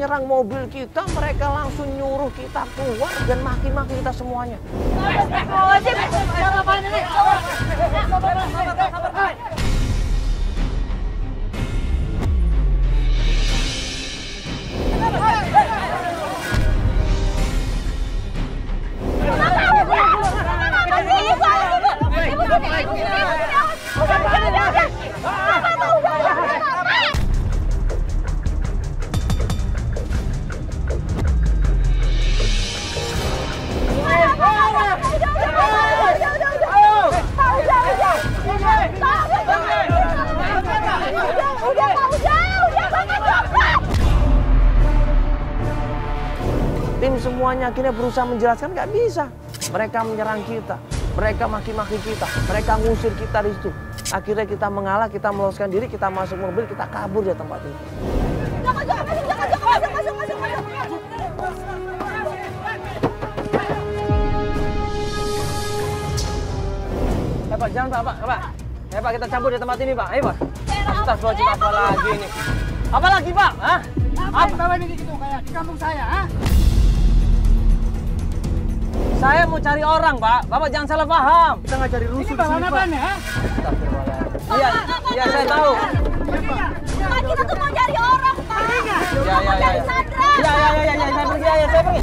menyerang mobil kita, mereka langsung nyuruh kita keluar dan maki-maki kita semuanya. Tim semuanya akhirnya berusaha menjelaskan, nggak bisa. Mereka menyerang kita, mereka maki-maki kita, mereka ngusir kita di situ. Akhirnya kita mengalah, kita meloloskan diri, kita masuk mobil, kita kabur dari tempat itu. Jangan masuk. Pak, jangan Pak. Pak, kita cabut dari tempat ini, Pak. Ayo, Pak. Astagfirullahaladzim, apa lagi ini? Apa lagi, Pak? Hah? Apa bawa ini gitu kayak di kampung saya, ha? Saya mau cari orang, Pak. Bapak jangan salah paham. Kita nggak cari rusuh di sini, Pak. Astagfirullahaladzim. Iya, saya tahu. Pak, kita tuh mau cari orang, Pak. Iya. Cari Sandra. Iya, saya pergi.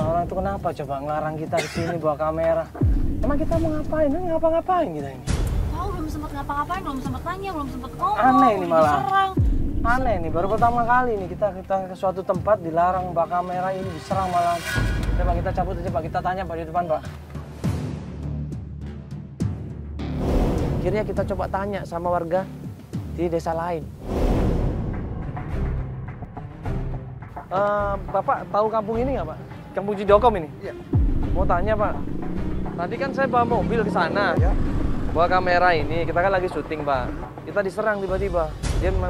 Orang itu kenapa coba ngelarang kita di sini bawa kamera? Emang kita mau ngapain? Ngapa-ngapain kita ini? Tahu belum sempat ngapa-ngapain, belum sempat tanya, belum sempat ngomong. Aneh ini malah. Diserang. Aneh nih, baru pertama kali nih kita ke suatu tempat dilarang bawa kamera, ini diserang malah. Coba kita cabut aja, Pak. Kita tanya, Pak, di depan, Pak. Akhirnya kita coba tanya sama warga di desa lain. Bapak tahu kampung ini nggak, Pak? Kampung Cidokom ini? Iya. Mau tanya, Pak. Tadi kan saya bawa mobil ke sana. Ya. Bawa kamera ini, kita kan lagi syuting, Pak. Kita diserang tiba-tiba.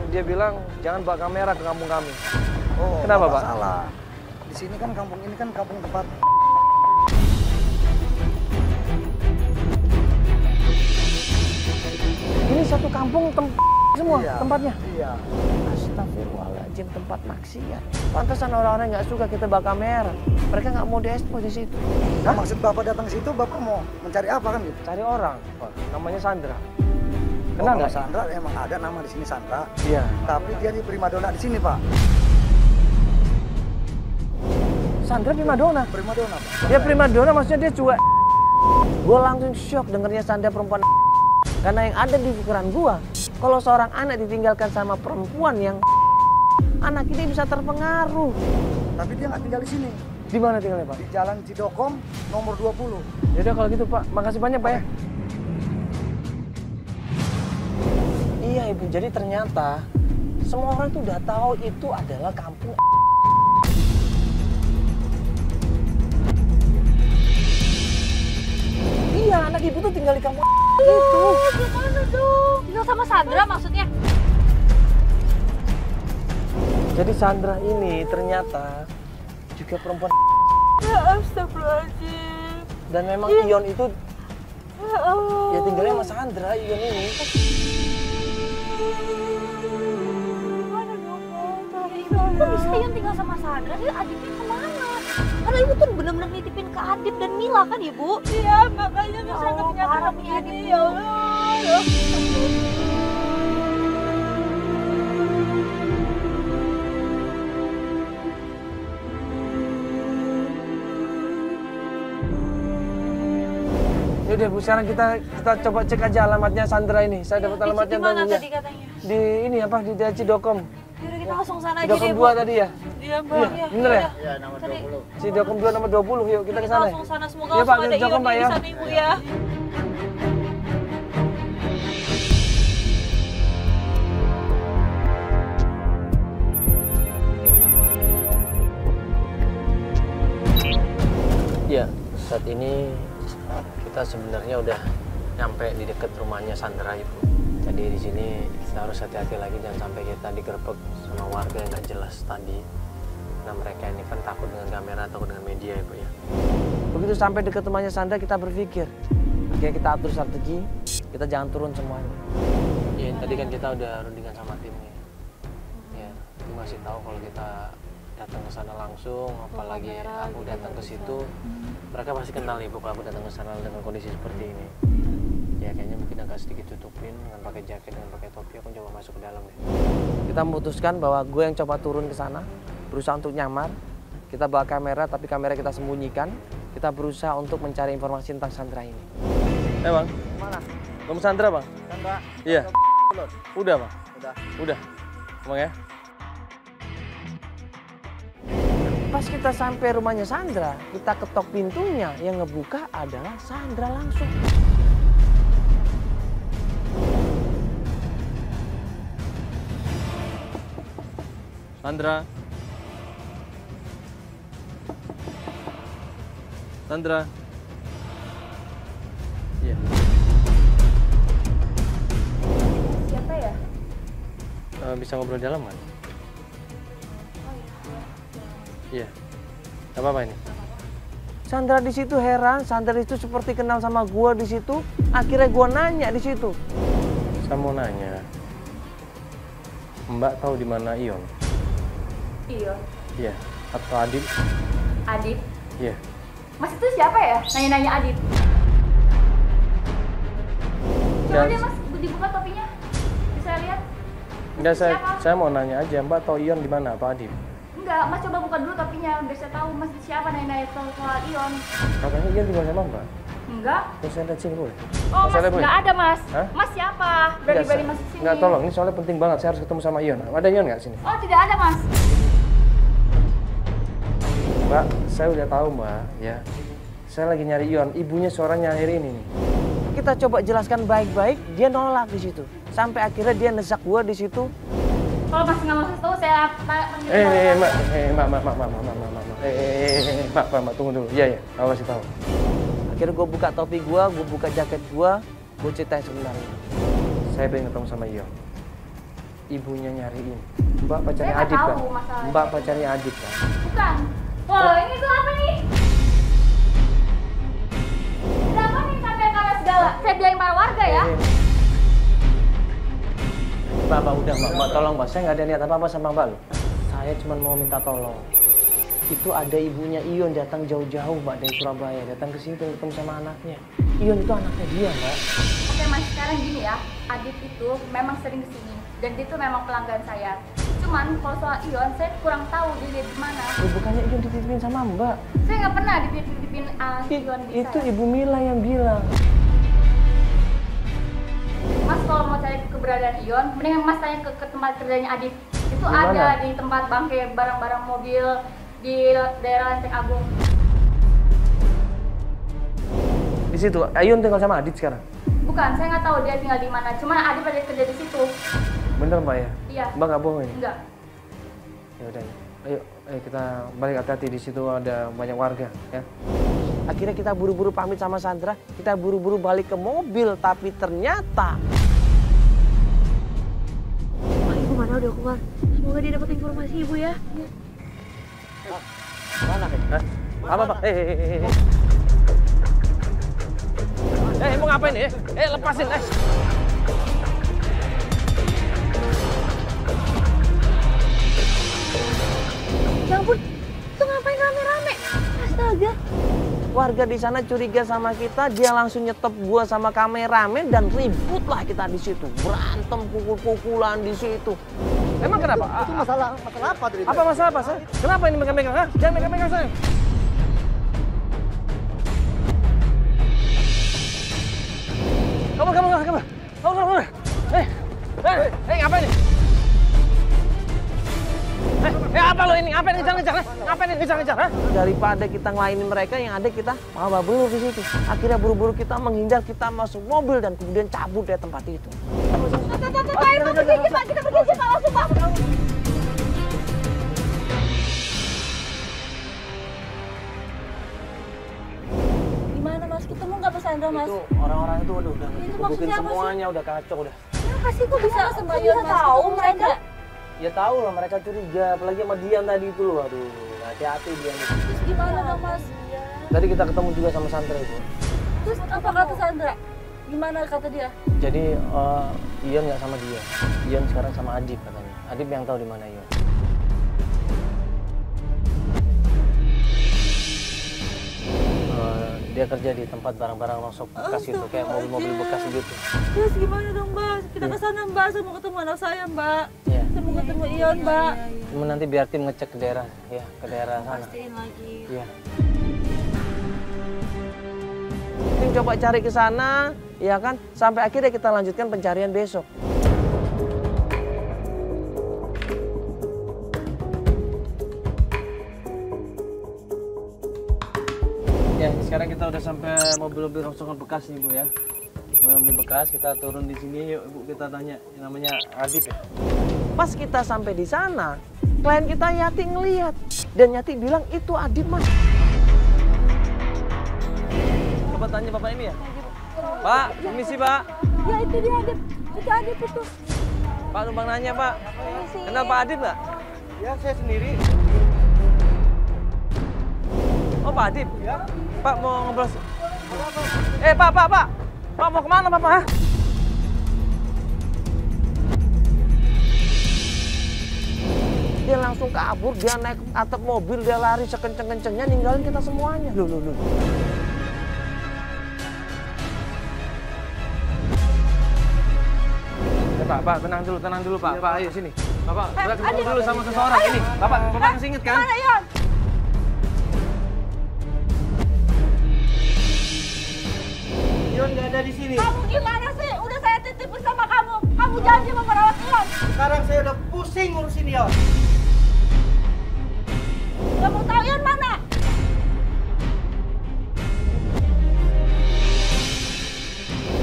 Dia bilang, jangan bawa kamera ke kampung kami. Oh, kenapa, Pak? Salah. Di sini kan kampung ini kan kampung tempat. Ini satu kampung semua Iya. tempatnya. Iya. Astagfirullahaladzim, tempat maksiat. Pantesan orang-orang nggak suka kita bawa kamera. Mereka nggak mau diekspos di situ. Nah, maksud Bapak datang situ, Bapak mau mencari apa kan gitu? Cari orang, Pak. Namanya Sandra. Oh, Kenal nggak? Sandra emang ada nama di sini Sandra. Iya. Tapi dia di primadona di sini, Pak. Sandra primadona. Primadona, Pak. Dia primadona maksudnya dia cuek. Gue langsung shock dengernya Sandra perempuan. Karena yang ada di pikiran gue, kalau seorang anak ditinggalkan sama perempuan yang anak ini bisa terpengaruh. Tapi dia nggak tinggal di sini. Di mana tinggalnya, Pak? Di Jalan Cidokom nomor 20. Yaudah kalau gitu, Pak. Makasih banyak, Pak, ya. Iya, Ibu. Jadi ternyata semua orang tuh udah tahu itu adalah kampung. Iya, anak Ibu tuh tinggal di kampung itu. Gimana dong? Tinggal sama Sandra maksudnya? Jadi Sandra ini ternyata juga perempuan. Astagfirullahaladzim. Dan memang Ion itu ya tinggalnya sama Sandra, Ion ini. Gimana dong? Kok bisa Ion tinggal sama Sandra? Dia adiknya kemana? Karena Ibu tuh benar-benar nitipin ke Adip dan Mila kan, Ibu? Iya, makanya bisa kenyataannya begini, ya Allah. Yaudah Bu, sekarang kita coba cek aja alamatnya Sandra ini. Saya dapat alamatnya Di mana tadi ya. tadi katanya? Di ini apa di Cidokom. Yaudah kita langsung sana aja Cidokom deh, 2 tadi ya? Iya, Mbak. Iya, bener ya? Iya, nomor Tadi 20. Cidokom 2 nomor 20, yuk kita ke kita sana. langsung sana. Semoga Iya, Pak, langsung ada Cidokom, Ion Pak, di ya. sana, Ibu, ya. Iya, saat ini kita sebenarnya udah nyampe di dekat rumahnya Sandra itu. Jadi di sini kita harus hati-hati lagi jangan sampai kita digerebek sama warga yang nggak jelas tadi. Nah mereka ini kan takut dengan kamera, takut dengan media ya Bu ya. Begitu sampai dekat rumahnya Sandra kita berpikir, Akhirnya kita atur strategi, kita jangan turun semuanya. Iya, tadi kan kita udah rundingan sama timnya. Ya, itu masih tahu kalau kita datang ke sana langsung, apalagi aku datang ke situ, mereka pasti kenal ibu kalau aku datang ke sana dengan kondisi seperti ini. Ya kayaknya mungkin agak sedikit tutupin dengan pakai jaket, dengan pakai topi, aku coba masuk ke dalam deh. Kita memutuskan bahwa gue yang coba turun ke sana, berusaha untuk nyamar. Kita bawa kamera, tapi kamera kita sembunyikan. Kita berusaha untuk mencari informasi tentang Sandra ini. Bang, Mana? kamu Sandra bang? Sandra. Iya. Belum. Udah bang? Udah. Udah. Bang ya? Pas kita sampai rumahnya Sandra, kita ketok pintunya, yang ngebuka adalah Sandra langsung. Sandra. Sandra. Iya. Siapa ya? Bisa ngobrol di dalam kan? Oh Iya. Gak apa-apa ini. Sandra di situ heran, Sandra itu seperti kenal sama gua di situ. Akhirnya gua nanya di situ. Saya mau nanya, Mbak tahu di mana Ion? Iya. Iya. Atau Adit? Adit. Iya. Mas itu siapa ya? Nanya-nanya Adit. Coba Dan- deh mas, dibuka topinya. Bisa lihat? Enggak, Siapa? saya mau nanya aja, Mbak tahu Ion di mana atau Adit? Enggak, mas coba buka dulu topinya. Biar saya tahu mas siapa nanya-nanya soal Ion. Katanya Ion tinggal sama Mbak. Enggak. Terus saya lihat sini boleh? Oh mas, Saya lihat boleh? enggak ada mas. Hah? Mas siapa? Berani-berani mas di sini. Enggak, tolong, ini soalnya penting banget, saya harus ketemu sama Ion. Ada Ion nggak sini? Oh tidak ada mas. Mbak, saya udah tahu Mbak, ya. Saya lagi nyari Ion, ibunya suaranya akhir ini nih. Kita coba jelaskan baik-baik, dia nolak di situ. Sampai akhirnya dia nesak gua di situ. Kalau mas nggak mau kasih tahu saya panggil Mbak, Mbak, tunggu dulu. Iya, ya, aku kasih tahu. Akhirnya gua buka topi gua buka jaket gua ceritain sebenarnya. Saya pengen ketemu sama Ion. Ibunya nyariin. Mbak pacarnya Saya nggak Adit kan? tahu masalahnya. Mbak pacarnya Adit kan? Bukan. Wah ini tuh apa nih? Kenapa nih kamera segala? Saya bilangin para warga ya. Mbak, udah Mbak, tolong Mbak, saya nggak ada niat apa-apa sama Mbak loh. Saya cuma mau minta tolong. Itu ada ibunya Ion datang jauh-jauh Mbak dari Surabaya, datang ke sini pengen ketemu sama anaknya. Ion itu anaknya dia Mbak. Oke mas, sekarang gini ya. Adit itu memang sering kesini dan dia tuh memang pelanggan saya. Cuman kalau soal Ion, saya kurang tahu dia di mana. Loh, bukannya Ion dititipin sama Mbak? Saya nggak pernah dititipin Ion di Itu saya. Ibu Mila yang bilang. Mas kalau mau cari keberadaan Ion, mendingan mas tanya ke tempat kerjanya Adit. Itu Di mana? ada di tempat bangke barang-barang mobil di daerah Lenteng Agung. Di situ, Ion tinggal sama Adit sekarang. Bukan, saya nggak tahu dia tinggal di mana. Cuman Adit ada kerja di situ. Bener Mbak ya? Iya. Mbak nggak bohong ini? Enggak. Ya udah, ayo kita balik, hati-hati, di situ ada banyak warga ya. Akhirnya kita buru-buru pamit sama Sandra, kita buru-buru balik ke mobil, tapi ternyata Ibu mana udah keluar. Semoga dia dapat informasi ibu ya. mana kan? Hah? Apa Pak? Mau ngapain nih? Lepasin, Ya ampun, itu ngapain rame-rame? Astaga. Warga di sana curiga sama kita, dia langsung nyetop gua sama kameramen dan ributlah kita di situ. Berantem, pukul-pukulan di situ. Emang kenapa? Itu masalah apa dari Apa masalah, Pak? Kenapa ini megang-megang? Hah? Jangan megang-megang saya. Kamu. Ngapain nih? Apa lo ini? Ngapain ngejar-ngejar? Ngapain ngejar-ngejar? Daripada kita ngelainin mereka, yang ada kita malah belur di situ. Akhirnya buru-buru kita menghindar, kita masuk mobil dan kemudian cabut dari tempat itu. Ayo pergi aja Pak, kita pergi aja Pak, langsung Pak. Gimana Mas, ketemu nggak Sandra Mas? Itu orang-orang itu udah Itu gebukin maksudnya apa sih? semuanya, udah kacau udah. Kenapa sih kok bisa tahu mereka? Ya tahu lah mereka curiga, apalagi sama Dian tadi itu loh. Aduh, hati-hati Dian itu. Terus gimana dong Mas? Tadi kita ketemu juga sama Sandra itu. Terus apa kata Sandra? Gimana kata dia? Jadi Ion nggak sama dia. Ion sekarang sama Adip katanya. Adip yang tahu di mana Ion. Dia kerja di tempat barang-barang rongsok bekas itu, kayak mobil-mobil bekas gitu. Terus gimana dong Mbak? Kita ke sana Mbak, saya mau ketemu anak saya Mbak. Iya. Saya mau ketemu Ion Mbak. Cuma nanti biar tim ngecek ke daerah, ya ke daerah sana. Pastiin lagi. Iya. Tim coba cari ke sana, ya kan? Sampai akhirnya kita lanjutkan pencarian besok. Ya, sekarang kita udah sampai mobil-mobil rongsokan bekas nih Bu ya. Mobil bekas, kita turun di sini yuk Bu, kita tanya. Yang namanya Adip ya. Pas kita sampai di sana, klien kita Yati ngelihat dan Yati bilang itu Adip Mas. Coba tanya Bapak ini ya. Pak, permisi Pak. Ya itu dia Adip. Itu Adip itu. Pak numpang nanya Pak. Kenal Pak Adip nggak? Ya, saya sendiri. Oh Pak Adip. Ya. Pak mau ngobrol. Pak. Pak mau kemana Pak? Hah? Dia langsung kabur, dia naik atap mobil, dia lari sekenceng-kencengnya ninggalin kita semuanya. Loh. Pak, tenang dulu Pak. Pak, ayo sini. Bapak, udah ketemu dulu sama seseorang ini. Bapak masih inget kan? Mana Ion? Ion nggak ada di sini. Kamu gimana sih? Udah saya titipin sama kamu. Kamu janji mau merawat Ion. Sekarang saya udah pusing ngurusin Ion. Kamu tahu Ion mana?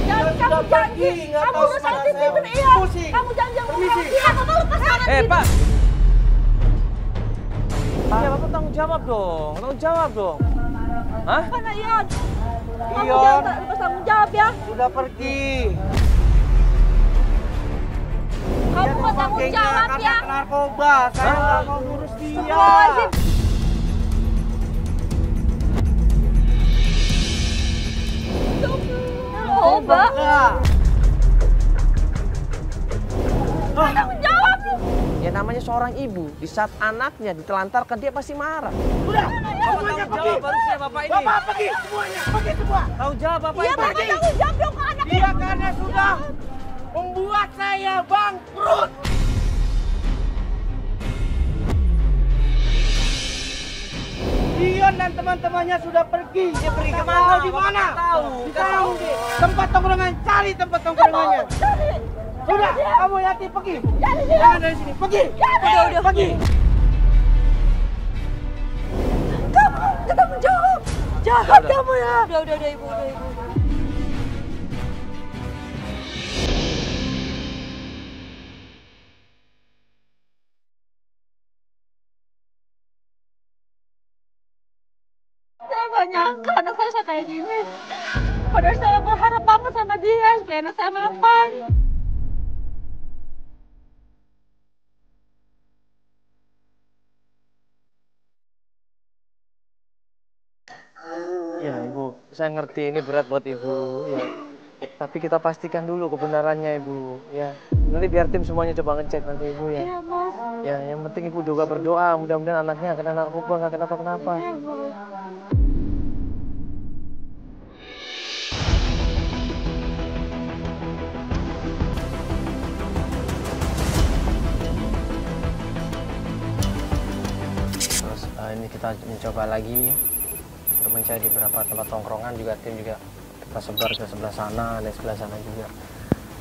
Jangan kamu janji. Kamu udah saya titipin Ion. Kamu janji mau merawat dia. Kamu lepas tangan gitu. Pak. Ya Bapak tanggung jawab dong. Hah? Mana Ion? Kamu Ion. jangan lepas tanggung jawab ya. Udah pergi. Kamu mau tanggung jawab ya. Karena narkoba. Saya nggak mau ngurus dia. Astagfirullahaladzim. Narkoba? Tanggung jawab. Ya namanya seorang ibu, di saat anaknya ditelantarkan dia pasti marah. Udah. Semuanya pergi. Harusnya Bapak ini. Bapak pergi semuanya. Pergi semua. Tanggung jawab Bapak Iya, ini. Bapak tanggung jawab dong ke anaknya. Dia karena sudah membuat saya bangkrut. Dion dan teman-temannya sudah pergi. Dia pergi kemana? Tahu di mana? Tahu. Tempat tongkrongan. Cari tempat tongkrongannya. Sudah, kamu Yati pergi. Jangan dari sini. Pergi. Udah. Pergi. Kamu gak tanggung jawab. Jahat kamu ya. Udah ibu. Saya gak nyangka anak saya kayak gini. Padahal saya berharap banget sama dia supaya anak saya mapan. Ya Ibu, saya ngerti ini berat buat Ibu. Ya. Tapi kita pastikan dulu kebenarannya Ibu. Ya. Nanti biar tim semuanya coba ngecek nanti Ibu ya. Iya, Mas. Ya, yang penting Ibu juga berdoa. Mudah-mudahan anaknya kena narkoba, nggak kenapa-kenapa. Iya, Mas. Terus ini kita mencoba lagi untuk mencari di beberapa tempat tongkrongan, juga tim juga kita sebar ke sebelah sana dan sebelah sana juga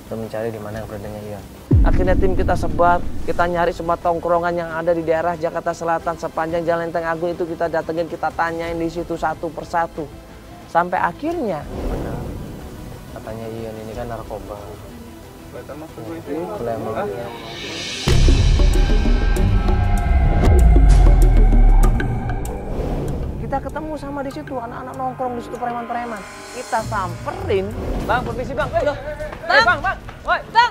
untuk mencari di mana yang beradanya Ion. Akhirnya tim kita sebar, kita nyari semua tongkrongan yang ada di daerah Jakarta Selatan sepanjang Jalan Lenteng Agung itu kita datengin, kita tanyain di situ satu persatu. Sampai akhirnya Benar, katanya Ion ini kan narkoba. kita ketemu sama di situ anak-anak nongkrong di situ, preman-preman. Kita samperin. Bang, permisi Bang. Bang. Woi, Bang.